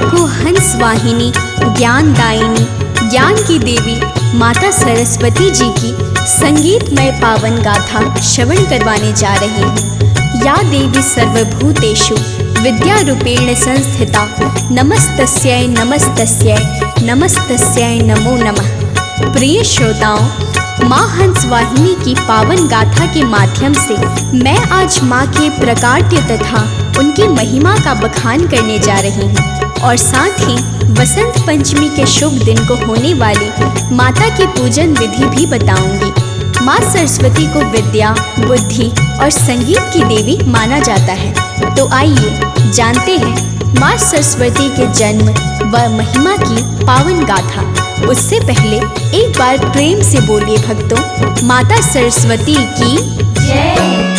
आपको हंस वाहिनी, ज्ञानदायिनी, ज्ञान की देवी माता सरस्वती जी की संगीतमय पावन गाथा श्रवण करवाने जा रही हूँ। या देवी सर्वभूतेषु विद्यारूपेण संस्थिता, नमस्तस्यै नमस्तस्यै नमस्तस्यै नमो नमः। प्रिय श्रोताओं, माँ हंस वाहिनी की पावन गाथा के माध्यम से मैं आज माँ के प्रकाट्य तथा उनकी महिमा का बखान करने जा रही हूँ और साथ ही वसंत पंचमी के शुभ दिन को होने वाली माता की पूजन विधि भी बताऊंगी। माँ सरस्वती को विद्या, बुद्धि और संगीत की देवी माना जाता है। तो आइए जानते हैं माँ सरस्वती के जन्म व महिमा की पावन गाथा। उससे पहले एक बार प्रेम से बोलिए भक्तों, माता सरस्वती की जय।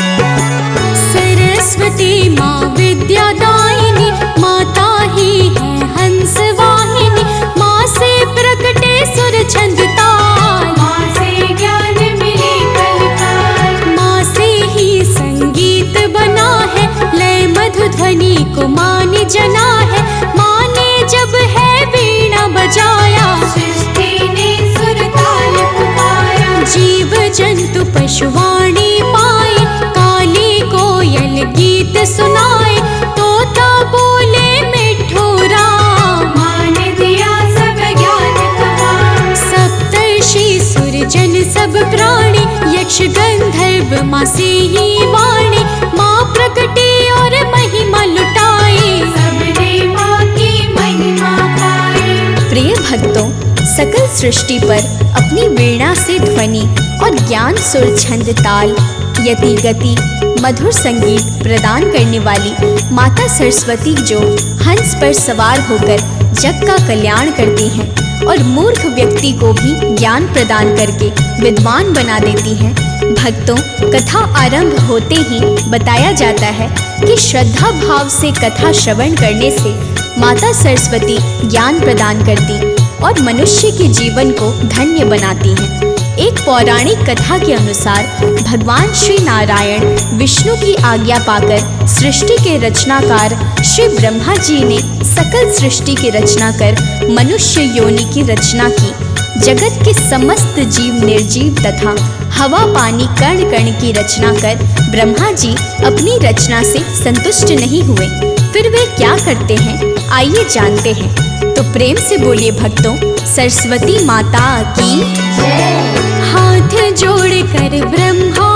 सरस्वती माँ विद्यादायिनी, माता ही है हंस वाहिनी। माँ से प्रकटे सुर छंद ताल, माँ से ज्ञान मिले कलकाल। माँ से ही संगीत बना है, लय मधु ध्वनि को माँ ने जना है। माँ ने जब है वीणा बजाया, सृष्टि ने सुर ताल पुकारा। जीव जंतु पशुवाणी पाए, काली कोयल गीत सुनाए। तोता बोले मिठो राम, माँ ने दिया सब ज्ञान कमा। सप्तर्षि सुरजन सब प्राणी, यक्ष गंधर्व माँ से ही वाणी। माँ प्रकटी और महिमा लुटाई, सबने माँ की महिमा पाई। प्रिय भक्तों, सकल सृष्टि पर अपनी वीणा से ध्वनि और ज्ञान सुर छंद ताल यति गति मधुर संगीत प्रदान करने वाली माता सरस्वती जो हंस पर सवार होकर जग का कल्याण करती हैं और मूर्ख व्यक्ति को भी ज्ञान प्रदान करके विद्वान बना देती हैं। भक्तों, कथा आरंभ होते ही बताया जाता है कि श्रद्धा भाव से कथा श्रवण करने से माता सरस्वती ज्ञान प्रदान करती और मनुष्य के जीवन को धन्य बनाती हैं। एक पौराणिक कथा के अनुसार भगवान श्री नारायण विष्णु की आज्ञा पाकर सृष्टि के रचनाकार श्री ब्रह्मा जी ने सकल सृष्टि की रचना कर मनुष्य योनि की रचना की। जगत के समस्त जीव निर्जीव तथा हवा पानी कण कण की रचना कर ब्रह्मा जी अपनी रचना से संतुष्ट नहीं हुए। फिर वे क्या करते हैं, आइए जानते हैं। तो प्रेम से बोलिए भक्तों, सरस्वती माता की जय। हाथ जोड़ कर ब्रह्मा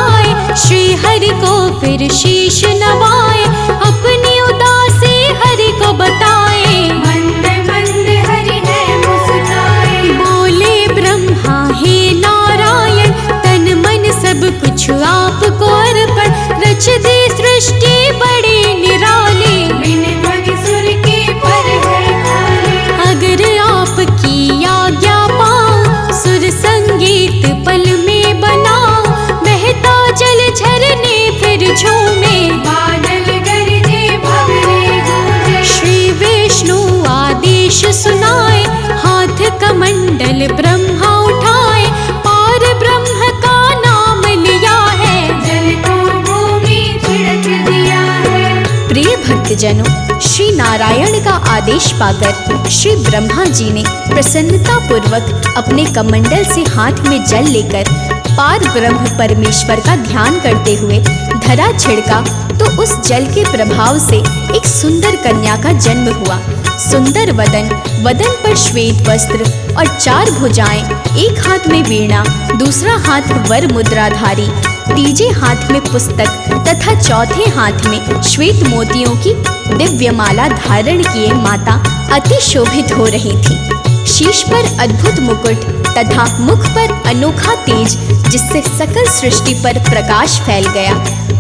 आए, श्री हरि को फिर शीश नवाए। अपनी उदासी हरि को बताए, मंद मंद हरि है मुस्काए। बोले ब्रह्मा हे नारायण, तन मन सब कुछ आपको अर्पण। रच दी सृष्टि बड़ी निराली, बिन ध्वनि सुर के पर है खाली। अगर आपकी आज्ञा पाऊं, सुर संगीत पल में बनाऊं। बहता जल झरने फिर झूमे, बादल गरजे भंवरे गूंजे। श्री विष्णु आदेश सुनाए। हाथ कमंडल ब्रह्मा उठाए, पार ब्रह्म का नाम लिया है। जल को भूमि छिड़क दिया है। प्रिय भक्तजनों, श्री नारायण का आदेश पाकर श्री ब्रह्मा जी ने प्रसन्नता पूर्वक अपने कमंडल से हाथ में जल लेकर पार ब्रह्म परमेश्वर का ध्यान करते हुए धरा छिड़का तो उस जल के प्रभाव से एक सुंदर कन्या का जन्म हुआ। सुंदर वदन, वदन पर श्वेत वस्त्र और 4 भुजाएं, एक हाथ में वीणा, दूसरा हाथ वर मुद्राधारी, तीजे हाथ में पुस्तक तथा चौथे हाथ में श्वेत मोतियों की दिव्य माला धारण किए माता अति शोभित हो रही थी। शीश पर अद्भुत मुकुट तथा मुख पर अनोखा तेज, जिससे सकल सृष्टि पर प्रकाश फैल गया।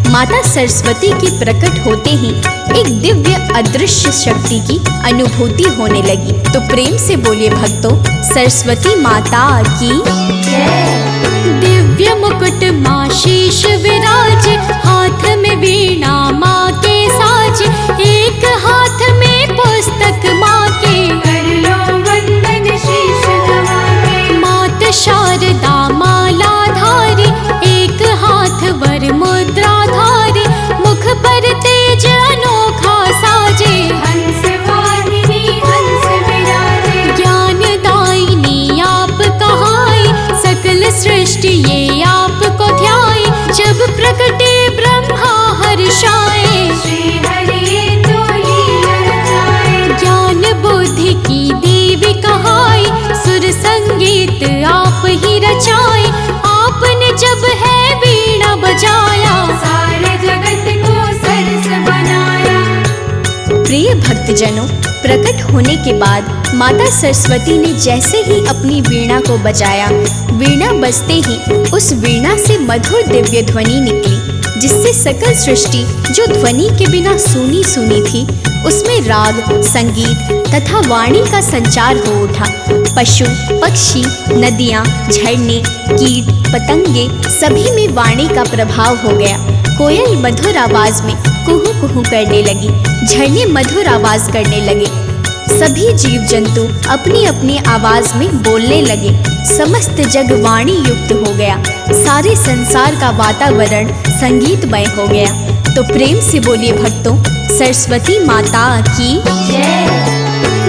माता सरस्वती के प्रकट होते ही एक दिव्य अदृश्य शक्ति की अनुभूति होने लगी। तो प्रेम से बोलिए भक्तों, सरस्वती माता की जय। दिव्य मुकुट माँ शीश विराज, हाथ में वीणा माँ के साज। एक हाथ में पुस्तक माँ के, कर लो वंदन शीश नवा के। मात शारदा माला धारी, एक हाथ वर मुद्रा धारी। मुख पर तेज अनोखा साजे, हंस वाहिनी ही रचाए, आपने जब है वीणा बजाया, सारे जगत को सरस बनाया। प्रिय भक्तजनों, प्रकट होने के बाद माता सरस्वती ने जैसे ही अपनी वीणा को बजाया, वीणा बजते ही उस वीणा से मधुर दिव्य ध्वनि निकली, जिससे सकल सृष्टि जो ध्वनि के बिना सूनी सूनी थी, उसमें राग, संगीत तथा वाणी का संचार हो उठा। पशु, पक्षी, नदियाँ, झरने, कीट, पतंगे सभी में वाणी का प्रभाव हो गया। कोयल मधुर आवाज में कुहू कुहू करने लगी, झरने मधुर आवाज करने लगे, सभी जीव जंतु अपनी अपनी आवाज में बोलने लगे, समस्त जग वाणी युक्त हो गया, सारे संसार का वातावरण संगीतमय हो गया। तो प्रेम से बोलिए भक्तों, सरस्वती माता की जय।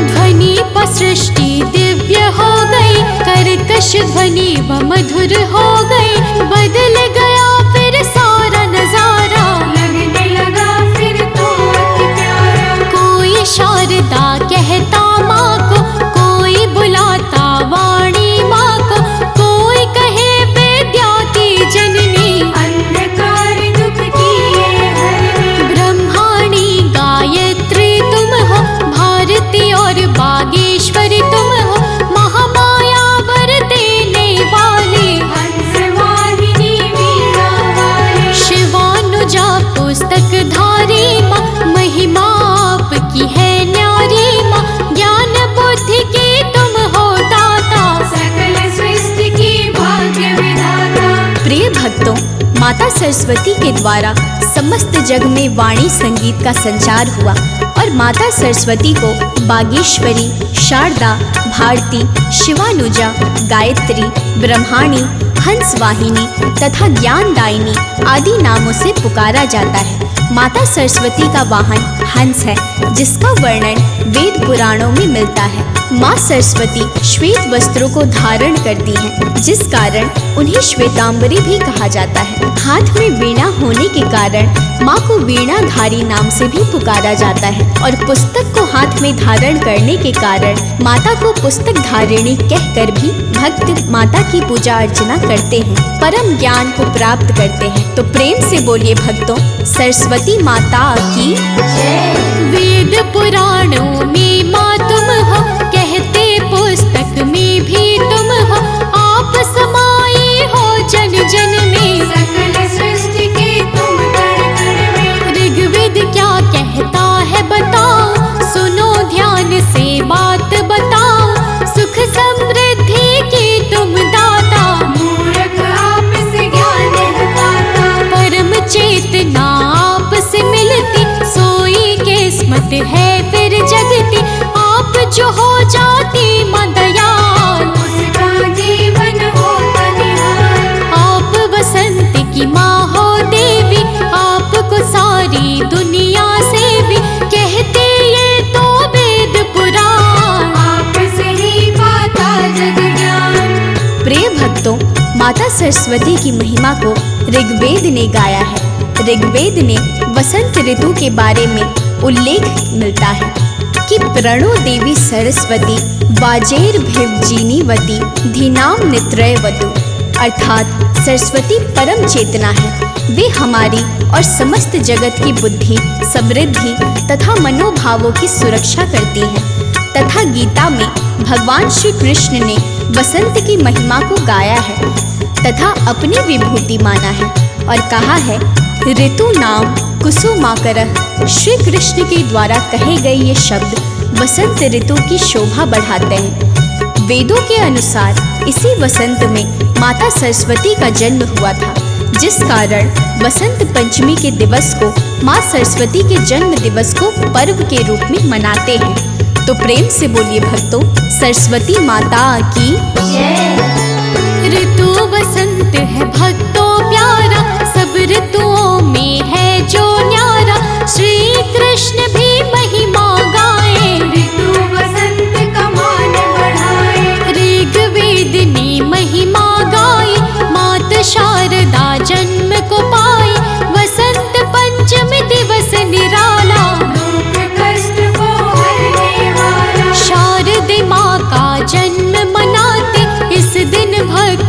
ध्वनि पर सृष्टि दिव्य हो गई, कर्कश ध्वनि व मधुर हो गई, बदल गया फिर सारा नजारा, लगने लगा फिर तो अति प्यारा। कोई शारदा कहता माँ को, कोई बुलाता वाणी माँ को, कोई कहे विद्या की जननी, अंधकार दुख की ये हरनी। ब्रह्माणी गायत्री तुम हो, भारती और बागेश्वरी तुम हो, महामाया वर देने वाली, हंस वाहिनी वीणा वाली। शिवानुजा पुस्तक धारी माँ, महिमा आपकी है न्यारी माँ, ज्ञान बुद्धि की तुम हो दाता, सकल सृष्टि की भाग्य विधाता। प्रिय भक्तों, माता सरस्वती के द्वारा समस्त जग में वाणी संगीत का संचार हुआ और माता सरस्वती को बागेश्वरी, शारदा, भारती, शिवानुजा, गायत्री, ब्रह्माणी, हंस वाहिनी तथा ज्ञानदायिनी आदि नामों से पुकारा जाता है। माता सरस्वती का वाहन हंस है, जिसका वर्णन वेद पुराणों में मिलता है। माँ सरस्वती श्वेत वस्त्रों को धारण करती हैं, जिस कारण उन्हें श्वेतांबरी भी कहा जाता है। हाथ में वीणा होने के कारण माँ को वीणाधारी नाम से भी पुकारा जाता है और पुस्तक को हाथ में धारण करने के कारण माता को पुस्तक धारिणी कहकर भी भक्त माता की पूजा अर्चना करते हैं, परम ज्ञान को प्राप्त करते हैं। तो प्रेम से बोलिए भक्तों, सरस्वती माता की जय। वेद पुराणों में माँ तुम हो, कहते पुस्तक में भी तुम हो, आप समाये हो जन जन में, सकल सृष्टि के तुम कण कण में। ऋग्वेद क्या कहता है बताओ, सुनो ध्यान से बात बताओ, सुख समृद्धि की तुम दाता, मूर्ख आप से ज्ञान है पाता। परम चेतना आप से मिलती, सोई किस्मत है फिर जगती, आप जो हो जाती माँ दयाल, उसका जीवन होता निहाल। आप वसंत की माँ हो देवी, आपको सारी दुनिया से भी कहते ये तो वेद पुराण, आप से ही पाता जग ज्ञान। प्रिय भक्तों, माता सरस्वती की महिमा को ऋग्वेद ने गाया है। ऋग्वेद में वसंत ऋतु के बारे में उल्लेख मिलता है कि प्रणो देवी सरस्वती वाजेर्भिवजीनीवती धीनाम नित्रयवतु, अर्थात सरस्वती परम चेतना है। वे हमारी और समस्त जगत की बुद्धि, समृद्धि तथा मनोभावों की सुरक्षा करती हैं। तथा गीता में भगवान श्री कृष्ण ने वसंत की महिमा को गाया है तथा अपनी विभूति माना है और कहा है, ऋतु नाम कुसुमाकरः। श्री कृष्ण के द्वारा कहे गए ये शब्द वसंत ऋतु की शोभा बढ़ाते हैं। वेदों के अनुसार इसी वसंत में माता सरस्वती का जन्म हुआ था, जिस कारण वसंत पंचमी के दिवस को माँ सरस्वती के जन्म दिवस को पर्व के रूप में मनाते हैं। तो प्रेम से बोलिए भक्तों, सरस्वती माता की जय। ऋतु वसंत है भक्तों प्यारा, सब ऋतुओं में है जो न्यारा, श्री कृष्ण भी महिमा गाए, ऋतु वसंत का मान बढ़ाए। ऋग्वेद ने महिमा गाई, मात शारदा जन्म को पाई, वसंत पंचमी दिवस निराला, दुख कष्ट को हरने वाला। शारदे माँ का जन्म मनाते, इस दिन भक्त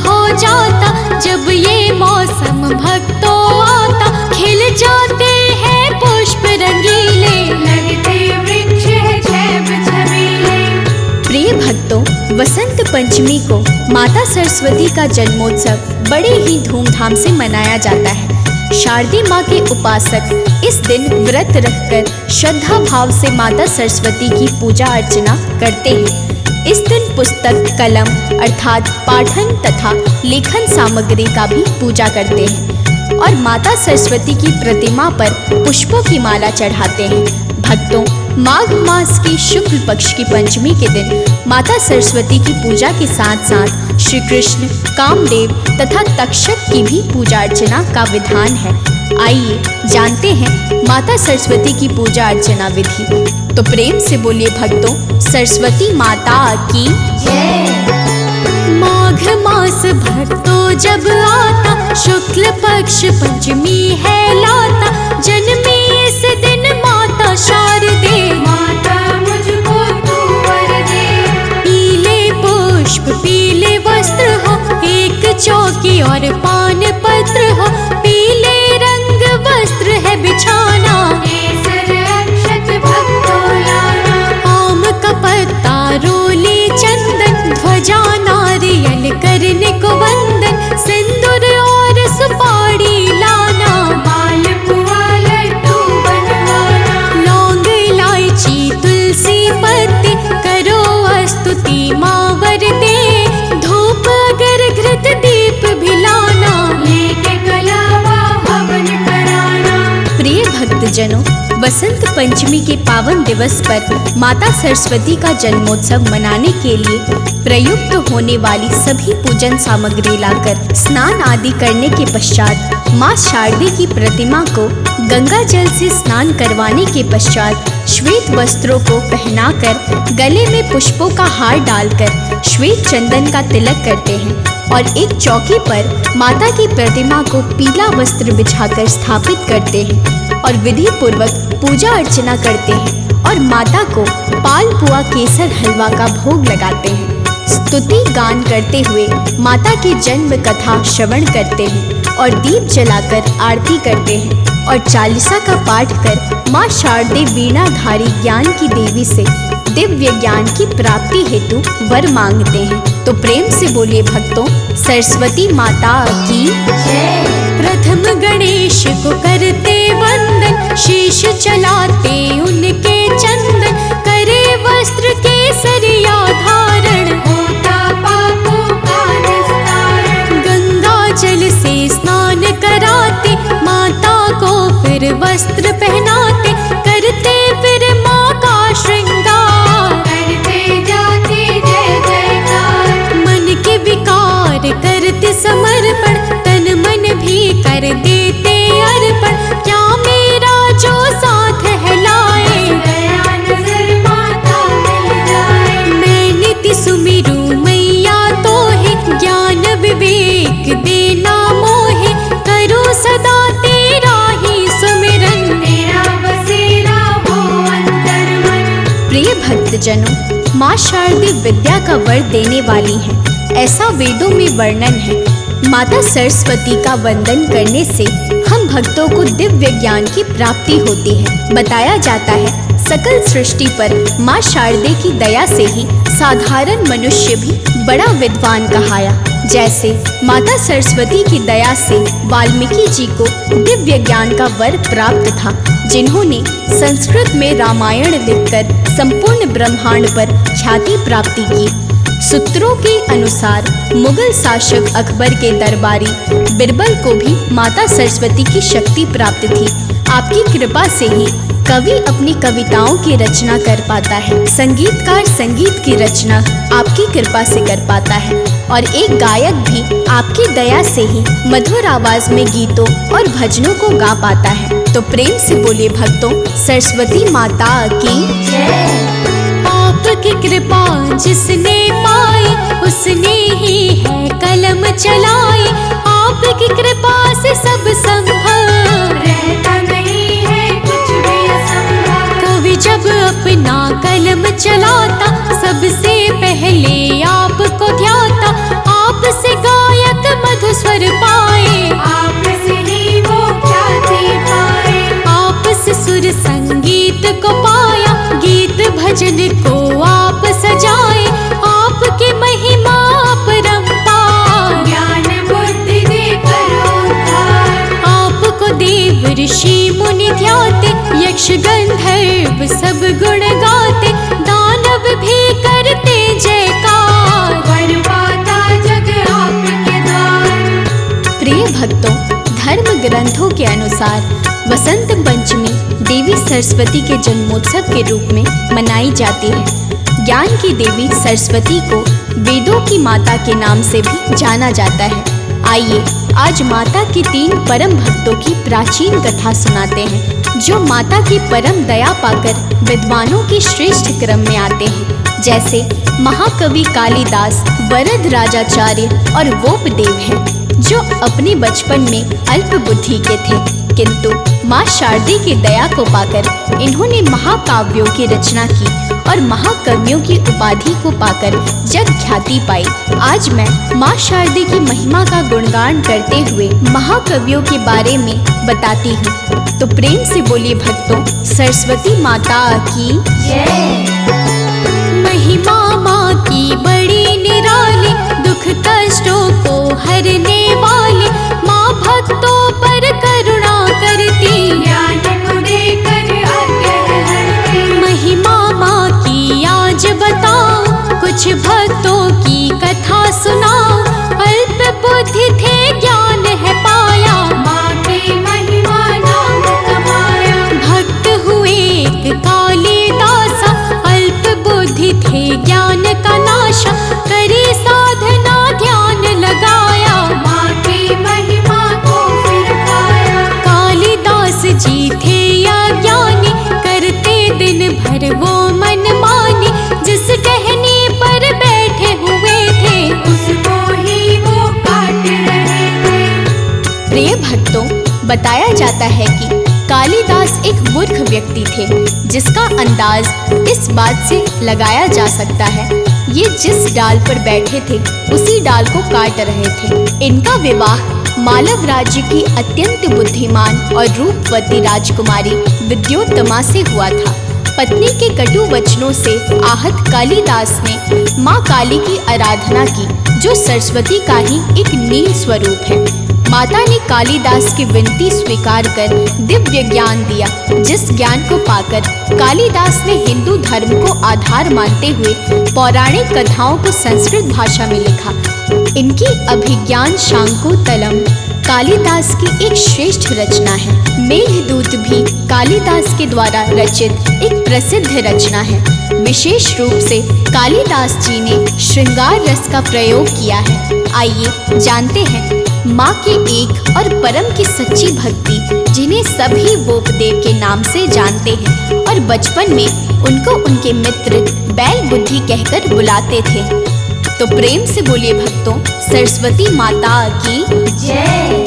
हो जाता, जब ये मौसम भक्तों आता, खिल जाते हैं पुष्प रंगीले, लगते वृक्ष है छैब छबीले। प्रिय भक्तों, वसंत पंचमी को माता सरस्वती का जन्मोत्सव बड़े ही धूमधाम से मनाया जाता है। शारदीय माँ के उपासक इस दिन व्रत रखकर श्रद्धा भाव से माता सरस्वती की पूजा अर्चना करते हैं। इस दिन पुस्तक, कलम अर्थात पाठन तथा लेखन सामग्री का भी पूजा करते हैं और माता सरस्वती की प्रतिमा पर पुष्पों की माला चढ़ाते हैं। भक्तों, माघ मास की शुक्ल पक्ष की पंचमी के दिन माता सरस्वती की पूजा के साथ साथ श्री कृष्ण, कामदेव तथा तक्षक की भी पूजा अर्चना का विधान है। आइए जानते हैं माता सरस्वती की पूजा अर्चना विधि। तो प्रेम से बोलिए भक्तों, सरस्वती माता की जय। माघ मास भक्तों जब आता, शुक्ल पक्ष पंचमी है लाता, जन्मी इस दिन माता शारदे, माता मुझको तू वर दे। पीले पुष्प पीले वस्त्र हो, एक चौकी और पान पत्र हो, पीले रंग वस्त्र है बिछाना, केसर अक्षत भक्तों लाना। आम का पत्ता रोली चंदन, ध्वजा नारियल करने को वंदन, सिंदूर और सुपारी लाना, मालपुआ लड्डू बनवाना। लौंग इलायची तुलसी पत्ती, करो स्तुति माँ वर दे, धूप अगर घृत दीप भी लाना, लेके कलावा हवन कराना। प्रिय भक्तजनों, वसंत पंचमी के पावन दिवस पर माता सरस्वती का जन्मोत्सव मनाने के लिए प्रयुक्त होने वाली सभी पूजन सामग्री लाकर स्नान आदि करने के पश्चात माँ शारदे की प्रतिमा को गंगा जल से स्नान करवाने के पश्चात श्वेत वस्त्रों को पहनाकर गले में पुष्पों का हार डालकर श्वेत चंदन का तिलक करते हैं और एक चौकी पर माता की प्रतिमा को पीला वस्त्र बिछाकर स्थापित करते हैं और विधि पूर्वक पूजा अर्चना करते हैं और माता को पाल पुआ केसर हलवा का भोग लगाते हैं। स्तुति गान करते हुए माता की जन्म कथा श्रवण करते हैं और दीप जलाकर आरती करते हैं और चालीसा का पाठ कर माँ शारदे वीणाधारी ज्ञान की देवी से दिव्य ज्ञान की प्राप्ति हेतु वर मांगते हैं। तो प्रेम से बोलिए भक्तों, सरस्वती माता की जय। प्रथम गणेश को करते वंदन, शीश चलाते उनके चंदन, करे वस्त्र केसरिया धारण, होता पापों का निस्तारण। गंगा जल से स्नान कराते, माता को फिर वस्त्र पहनाते, करते फिर माँ का श्रृंगार, करते जाते जय जयकार। मन के विकार करते समर्पण, तन मन भी कर देते अर्पण, क्या मेरा जो साथ है लाए, दया नजर माता मिल जाए। मैं नित्य सुमिरू मैया तो है, ज्ञान विवेक देना मोहे, करो सदा तेरा ही सुमिरन, तेरा बसेरा हो अंतर मन। प्रिय भक्तजनों, माँ शारदे विद्या का वर देने वाली है, ऐसा वेदों में वर्णन है। माता सरस्वती का वंदन करने से हम भक्तों को दिव्य ज्ञान की प्राप्ति होती है। बताया जाता है सकल सृष्टि पर माँ शारदे की दया से ही साधारण मनुष्य भी बड़ा विद्वान कहाया। जैसे माता सरस्वती की दया से वाल्मीकि जी को दिव्य ज्ञान का वर प्राप्त था, जिन्होंने संस्कृत में रामायण लिखकर संपूर्ण ब्रह्मांड पर ख्याति प्राप्ति की। सूत्रों के अनुसार मुगल शासक अकबर के दरबारी बिरबल को भी माता सरस्वती की शक्ति प्राप्त थी। आपकी कृपा से ही कवि अपनी कविताओं की रचना कर पाता है, संगीतकार संगीत की रचना आपकी कृपा से कर पाता है और एक गायक भी आपकी दया से ही मधुर आवाज में गीतों और भजनों को गा पाता है। तो प्रेम से बोलिए भक्तों, सरस्वती माता की जय। आपकी कृपा जिसने पाई, उसने ही है कलम चलाई, आपकी कृपा से सब संभव, रहता नहीं है कुछ भी असंभव। कवि जब अपना कलम चलाता, सबसे पहले आपको ध्याता, आपसे गाया अब सब गुण गाते, दानव भी करते जयकार। वर पाता जग आपके द्वार। प्रिय भक्तों, धर्म ग्रंथों के अनुसार वसंत पंचमी देवी सरस्वती के जन्मोत्सव के रूप में मनाई जाती है। ज्ञान की देवी सरस्वती को वेदों की माता के नाम से भी जाना जाता है। आइए आज माता की 3 परम भक्तों की प्राचीन कथा सुनाते हैं, जो माता की परम दया पाकर विद्वानों के श्रेष्ठ क्रम में आते हैं। जैसे महाकवि कालिदास, वरद राजाचार्य और वोपदेव हैं, जो अपने बचपन में अल्प बुद्धि के थे, किंतु माँ शारदे की दया को पाकर इन्होंने महाकाव्यों की रचना की और महाकवियों की उपाधि को पाकर जग ख्याति पाई। आज मैं माँ शारदे की महिमा का गुणगान करते हुए महाकवियों के बारे में बताती हूँ। तो प्रेम से बोलिए भक्तों, सरस्वती माता की जय। महिमा माँ की बड़ी निराली, दुख कष्टों को हरने वाली, माँ भक्तों पर करुणा करती, ज्ञान को देकर अज्ञान हरती। महिमा माँ की आज बताओ, कुछ भक्तों की कथा सुनाओ। अल्प बुद्धि थे ज्ञान है पाया, माँ की महिमा नाम कमाया। भक्त हुए एक कालिदासा, अल्प बुद्धि थे ज्ञान का नाशा, करे साधना ध्यान लगाया, माँ की महिमा को फिर पाया। कालिदास जी थे अज्ञानी, करते दिन भर वो मनमानी, जिस टहनी पर बैठे हुए थे, उसको ही वो काट रहे थे। प्रिय भक्तों, बताया जाता है कि कालिदास एक मूर्ख व्यक्ति थे, जिसका अंदाज इस बात से लगाया जा सकता है ये जिस डाल पर बैठे थे उसी डाल को काट रहे थे। इनका विवाह मालव राज्य की अत्यंत बुद्धिमान और रूपवती राजकुमारी विद्योत्तमा से हुआ था। पत्नी के कटु वचनों से आहत कालिदास ने माँ काली की आराधना की, जो सरस्वती का ही एक नील स्वरूप है। माता ने कालिदास की विनती स्वीकार कर दिव्य ज्ञान दिया, जिस ज्ञान को पाकर कालिदास ने हिंदू धर्म को आधार मानते हुए पौराणिक कथाओं को संस्कृत भाषा में लिखा। इनकी अभिज्ञान शाकुंतलम कालिदास की एक श्रेष्ठ रचना है। मेघदूत भी कालिदास के द्वारा रचित एक प्रसिद्ध रचना है। विशेष रूप से कालिदास जी ने श्रृंगार रस का प्रयोग किया है। आइए जानते हैं माँ के एक और परम की सच्ची भक्ति, जिन्हें सभी वोपदेव के नाम से जानते हैं और बचपन में उनको उनके मित्र बैल बुद्धि कहकर बुलाते थे। तो प्रेम से बोलिए भक्तों, सरस्वती माता की जय।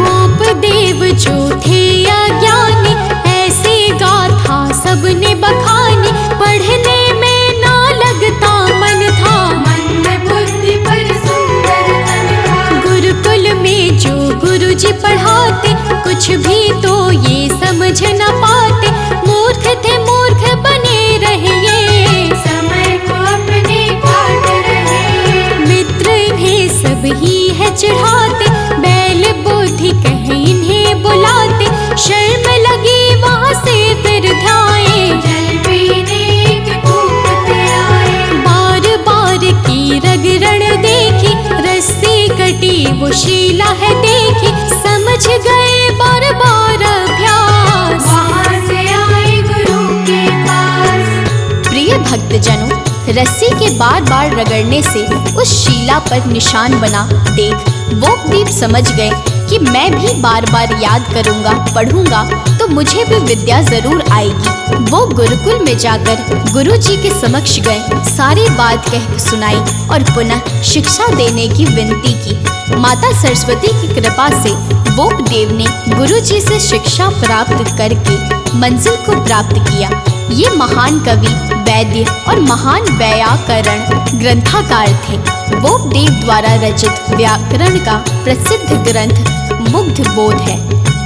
वोपदेव जो थे अज्ञानी, ऐसे गाथा सबने बखानी, पढ़ने में ना लगता मन था, मन में बुद्धि पर सुंदर तन था। गुरुकुल में जो गुरुजी पढ़ाते, कुछ भी तो ये समझ न पाते, मूर्ख थे मूर्ख बने रहे ये, समय को अपने काट रहे। मित्र इन्हें सब ही है चिढ़ाते, बैल बुद्धि कहे इन्हें बुलाते, शर्म लगी वहाँ से फिर ध्याए, जल पीने के कूदते आए। बार बार की रगरण देखी, रस्सी कटी वो शीला है देखी, समझ गए बार बार अभ्यास, वहाँ से आए गुरु के पास। प्रिय भक्तजनों, रस्सी के बार बार रगड़ने से उस शिला पर निशान बना देख वोपदेव समझ गए कि मैं भी बार बार याद करूंगा, पढ़ूंगा तो मुझे भी विद्या जरूर आएगी। वो गुरुकुल में जाकर गुरुजी के समक्ष गए, सारी बात कह सुनाई और पुनः शिक्षा देने की विनती की। माता सरस्वती की कृपा से वोपदेव ने गुरुजी से शिक्षा प्राप्त करके मंजिल को प्राप्त किया। ये महान कवि, वैद्य और महान व्याकरण ग्रंथकार थे। वोपदेव द्वारा रचित व्याकरण का प्रसिद्ध ग्रंथ मुग्धबोध है।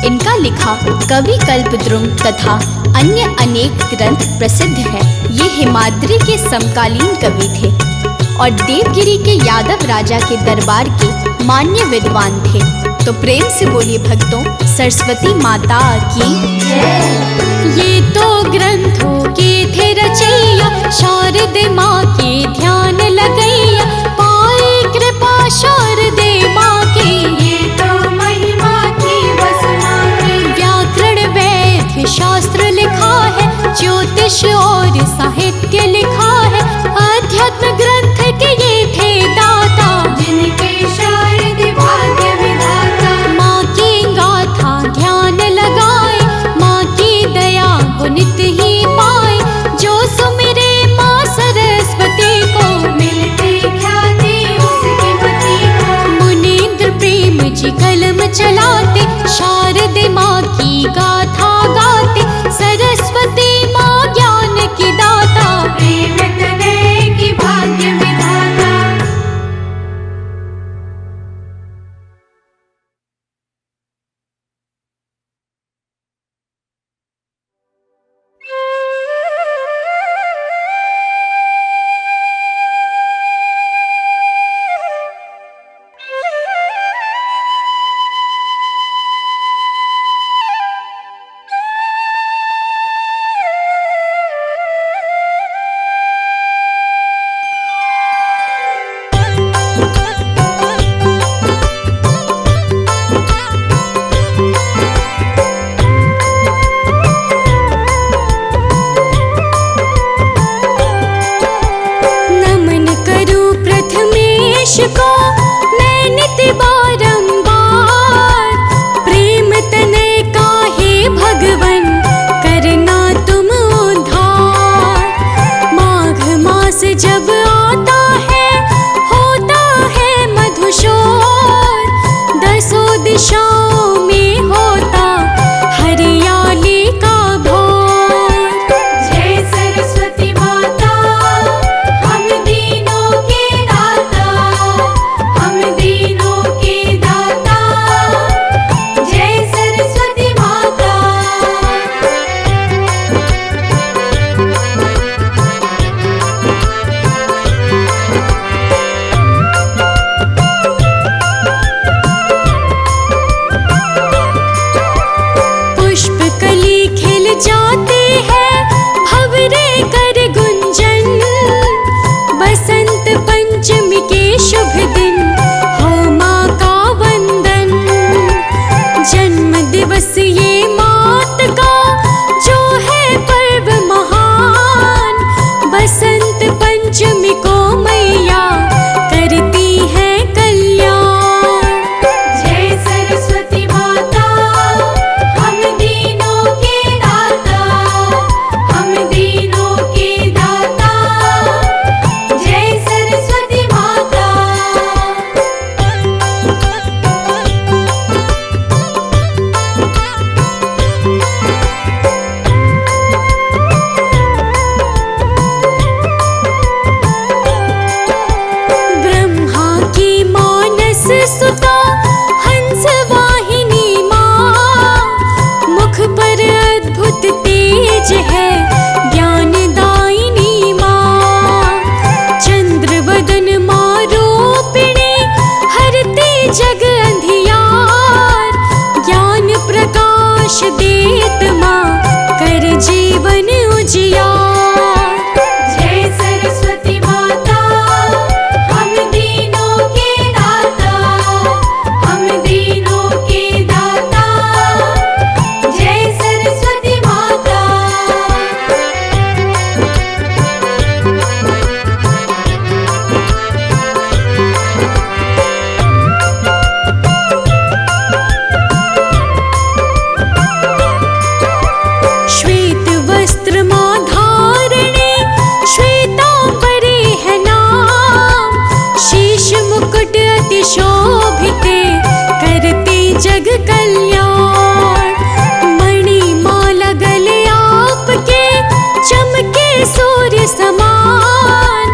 इनका लिखा कवि कल्पद्रुम तथा अन्य अनेक ग्रंथ प्रसिद्ध है। ये हिमाद्री के समकालीन कवि थे और देवगिरी के यादव राजा के दरबार के मान्य विद्वान थे। तो प्रेम से बोलिए भक्तों, सरस्वती माता की जय। ये तो ग्रंथों के थे रचैया, शारदे माँ के ध्यान लगैया, पाए कृपा शारदे माँ की। ये तो महिमा थी बस माँ की। व्याकरण वैद्य शास्त्र लिखा है, ज्योतिष और साहित्य लिखा है, अध्यात्म ग्रंथ के ये थे दाता, जिनके शारद भाग्य विधाता। माँ की गाथा ध्यान लगाए, माँ की दया गुणित ही पाए, जो सुमिरे माँ सरस्वती को, मिलती ख्याति उसके पति को। मुनीन्द्र प्रेम जी कलम चलाते, शारदे माँ की गाथा गाते, सरस्वती माँ ज्ञान की दाता, प्रेम तनय की भाग्य विधाता। नमन करूं प्रथमेश को मैं नित बारंबार, प्रेम तनय का हे भगवन करना तुम उद्धार। माघ मास जब आता है होता है मधुशोर, दसों दिशाओं में होता हरियाली का भोर। जय सरस्वती माता, हम दीनों के दाता, हम दीनों के दाता। जय सरस्वती माता। पुष्प कली खिल जाते हैं, भंवरे कर गुंजन, बसंत पंचमी के शुभ दिन हो माँ का वंदन। जन्म दिवस ये मात का जो है पर्व महान, बसंत पंचमी को मैया करती है कल्याण। जय सरस्वती माता, हम दीनों के दाता, हम दीनों के दाता। जय सरस्वती माता। ब्रह्मा की मानस सुता हंस वाहिनी माँ, मुख पर अद्भुत तेज है ज्ञानदायिनी माँ। चंद्र वदन माँ रूपिणी हरती जग अंधियार, ज्ञान प्रकाश देत माँ कर जीवन उजियार। जय सरस्वती माता, हम दीनों के दाता, हम दीनों के दाता। जय सरस्वती माता। श्वेत वस्त्र माँ धारणे, श्वेतांबरी है नाम, शीश मुकुट अति शोभिते करते जग कल्याण। मणि माला गले आपके चमके सूर्य समान,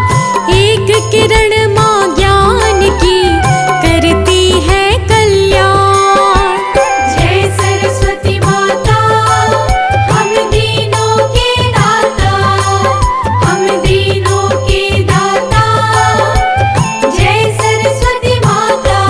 एक किरण माँ ज्ञान की करती है कल्याण। जय सरस्वती माता, हम दीनों के दाता, हम दीनों के दाता। जय सरस्वती माता।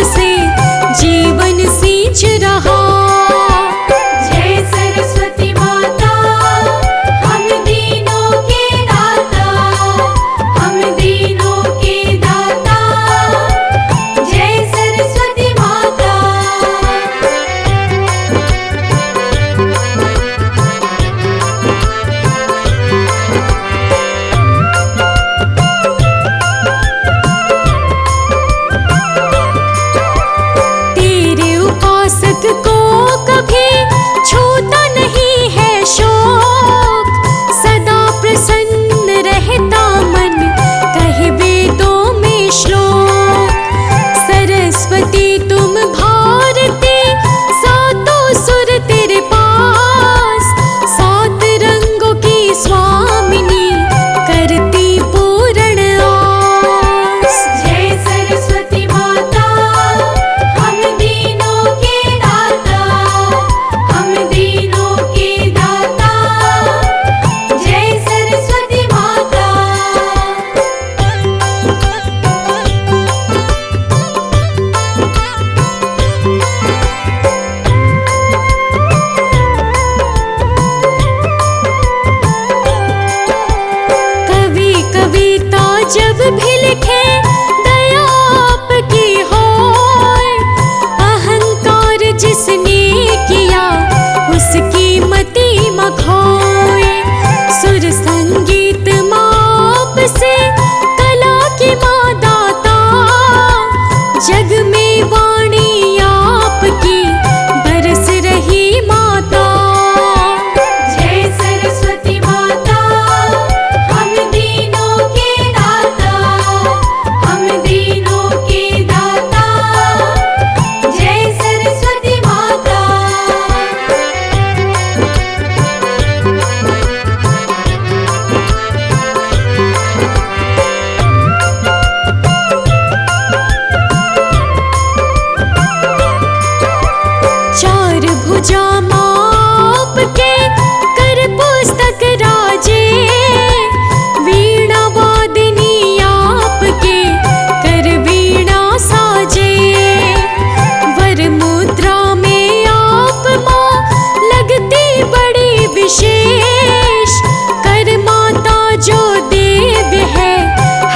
से जीवन सींच रहा। जय सरस्वती माता, हम दीनों के दाता, हम दीनों के दाता। जय सरस्वती माता। तेरे उपासक को कभी छूता नहीं है शोक, सदा प्रसन्न रहता मन कहे वेदों में श्लोक। सरस्वती तुम भारती, सातों सुर तेरे पास, सात रंगों की स्वामिनी करती पूर्ण आस। जय सरस्वती माता, हम दीनों के दाता, हम दीनों के दाता। जय सरस्वती माता। कवि कविता जब भी लिखे दया आपकी होए, अहंकार जिसने किया उसकी मति मखोए। सुर संगीत माप से कला की माँ दाता, जग में वाणी आपकी बरस रही माता। जय सरस्वती माता, हम दीनों के दाता, हम दीनों के दाता। जय सरस्वती माता। चार भुजा माप के कर पुस्तक राजे, वीणा वादिनी आपके कर वीणा साजे। वर मुद्रा में आप माँ लगती बड़ी विशेष, कर माता जो देव है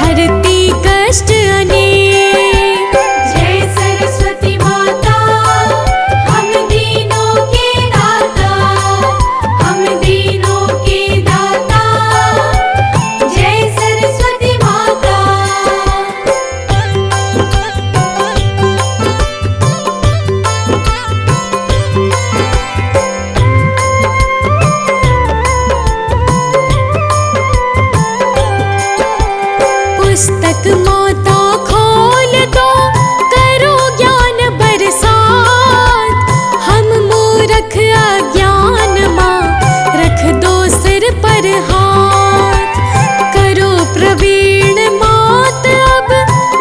हरती कष्ट अनेक। जय सरस्वती माता, हम दीनों के दाता, हम दीनों के दाता। जय सरस्वती माता। पुस्तक माता खोल दो, करो ज्ञान बरसात। हम मूर्ख अज्ञान माँ रख दो सिर पर हाथ। करो प्रवीण मात अब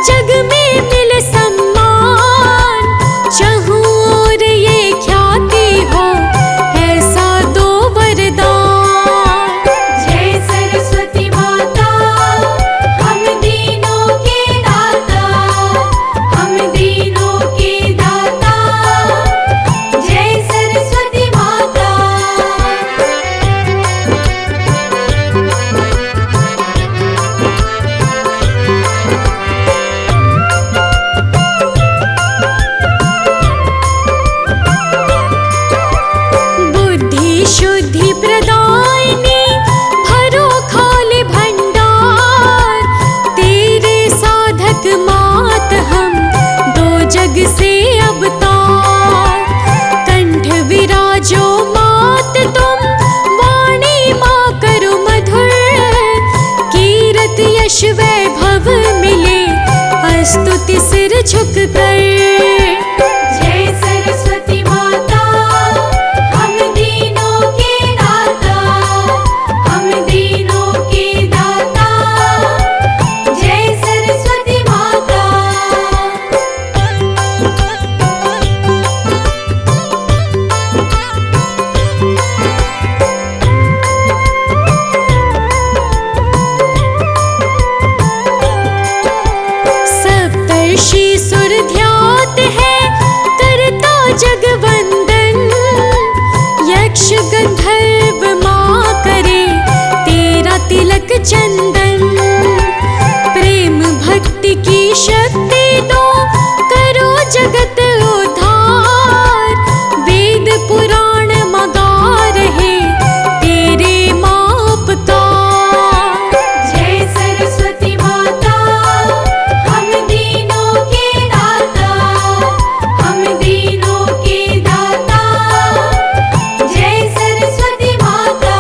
जग में मिल सम्मान, चहु और ये ख्याति हो ऐसा दो वरदान। जय सरस्वती माता, हम दीनों के दाता, हम दीनों के दाता। जय सरस्वती माता। बुद्धि शुद्धि प्रदायिनी भरो खाली भंडार, तेरे साधक मात हम दो जग से अवतार। कंठ विराजो मात तुम, वाणी माँ करो मधुर, कीरत यश वैभव मिले स्तुति सिर झुक कर। जय सरस्वती माता, हम दीनों के दाता, हम दीनों के दाता। जय सरस्वती माता। गंधर्व माँ करे तेरा तिलक चंदन। प्रेम भक्ति की शक्ति दो, करो जगत उद्धार। वेद पुराण मगा रहे तेरे माप का। जय सरस्वती माता, हम दीनों के दाता, हम दीनों के दाता। जय सरस्वती माता।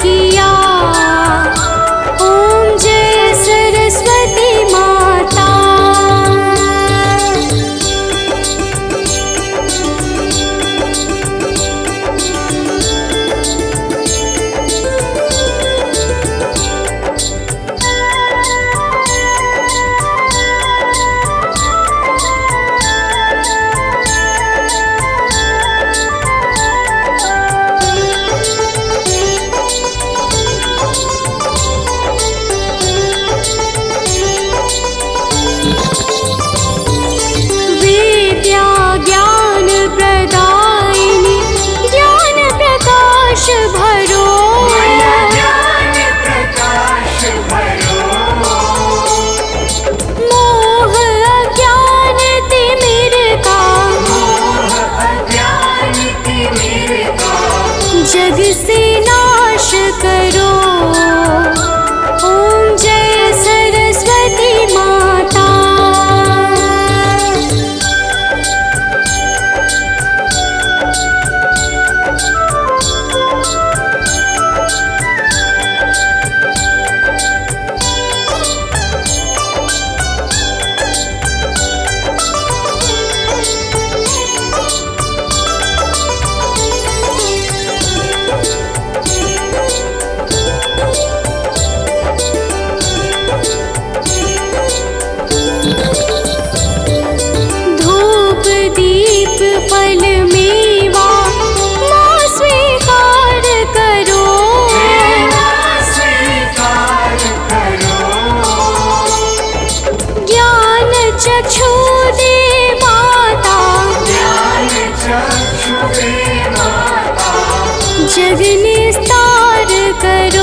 किया। ओम जय सरस्वती माता। जग से नाश करो। ओम जय सरस्वती माता। फल मेवा माँ स्वीकार करो। ज्ञान चक्षु दे माता। जग निस्तार करो।